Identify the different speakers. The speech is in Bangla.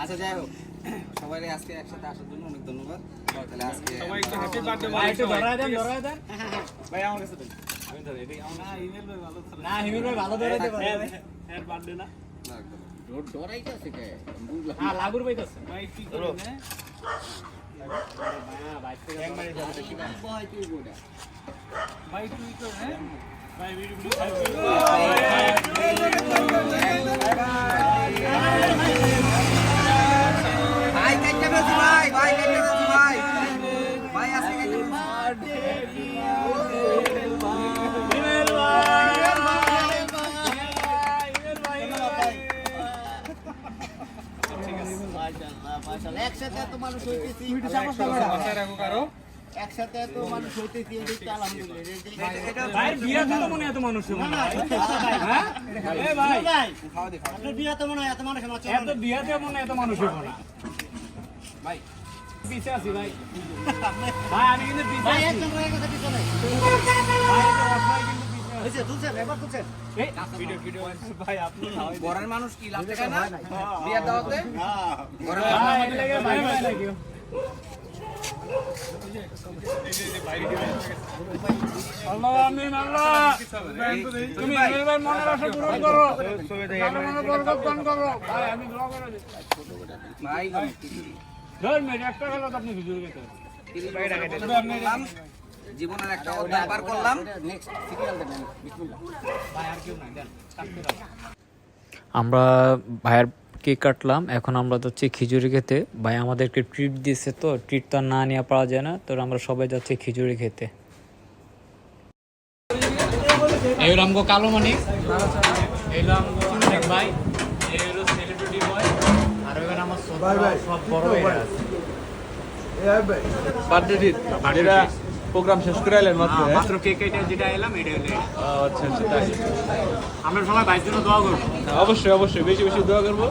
Speaker 1: আচ্ছা যাই হোক সবাই আজকে একসাথে আসার জন্য অনেক ধন্যবাদ। তাহলে আজকে
Speaker 2: সবাই একটু হ্যাপি বার্থডে ভাই একটু ধরায় দেন ভাই আমার কাছে দেন আমি ধরে এটাই আমার না ইমেল ভাই ভালো ধরে না ইমেল ভাই ভালো ধরাইতে পারে এর বার্থডে না
Speaker 1: ডরাইতে আছে কে বুঝলাম
Speaker 2: হ্যাঁ লাগুর ভাই কাছে ভাই কি করে না ভাই থেকে এক মারি যাবে কি
Speaker 1: ভাই তুই গোটা
Speaker 2: ভাই তুই কর হ্যাঁ ভাই ভিডিও
Speaker 1: ভাই কাইটা বেশি ভাই ভাই কাইটা বেশি ভাই ভাই আজকে কাইটা
Speaker 3: একসাথে এত মানুষ হইতেছি একসাথে এত মানুষ হইতেছি আলহামদুলিল্লাহ
Speaker 2: ভাই বিয়াতে তো মনে এত মানুষ হবে না হ্যাঁ এ ভাই
Speaker 1: খাওয়া দে
Speaker 3: আপনার বিয়াতে মনে হয় এত মানুষ
Speaker 2: এত বিয়াতে মনে এত মানুষ হবে না ভাই পিছে আছি ভাই ভাই আমি কিন্তু পিছে
Speaker 3: ভাই
Speaker 2: আছি
Speaker 3: একদম রয়ে গেছে পিছনে
Speaker 2: ভাই তো অসহায় কিন্তু পিছে আছি
Speaker 3: হইছে তুলছেন এবার তুলছেন
Speaker 2: এই ভিডিও ভাই আপনি
Speaker 1: বড়ার মানুষ কি লাভ দেখায় না বিয়ার দাওয়াতে বড়ার
Speaker 2: ভাই লাগে ভাই ভাই লাগিও আল্লাহ আমিন আল্লাহ তুমি ভাই মনের আশা পূরণ করো মনে বরকত দান করো ভাই আমি দোয়া করে দিই
Speaker 1: ভাই
Speaker 2: ধর মেরে একটা গেল আপনি ভিডিও গেতে
Speaker 1: করলাম জীবনের একটা অধ্যায় পার করলাম।
Speaker 3: নেক্সট সিরিয়াল দেন বিসমিল্লাহ
Speaker 2: ভাই আর কেউ নাই দেন কাটতে দাও
Speaker 4: আমরা ভাইয়ের কেক কাটলাম, এখন আমরা যাচ্ছি খিচুড়ি খেতে। ভাই আমাদেরকে ট্রিট দিয়েছে, তো ট্রিট তো আর না নিয়ে পাওয়া যায় না, তো আমরা সবাই যাচ্ছি খিচুড়ি খেতে। এই হলো আমগো কালো মানিক, এই হলো আমগো অনেক ভাই, এই হলো সেলিব্রিটি বয়, আর এখানে আমার সব বড় ভাইরা আছে।
Speaker 5: বার্থডে ডিট যেটা প্রোগ্রাম শেষ করে এলেন মাত্র
Speaker 2: মাত্র কেক কেটে যেটা এলাম এটা হলো
Speaker 5: আচ্ছা আচ্ছা তাই
Speaker 2: আমরা সবাই ভাইয়ের জন্য দোয়া করব।
Speaker 5: অবশ্যই অবশ্যই বেশি বেশি দোয়া করবো।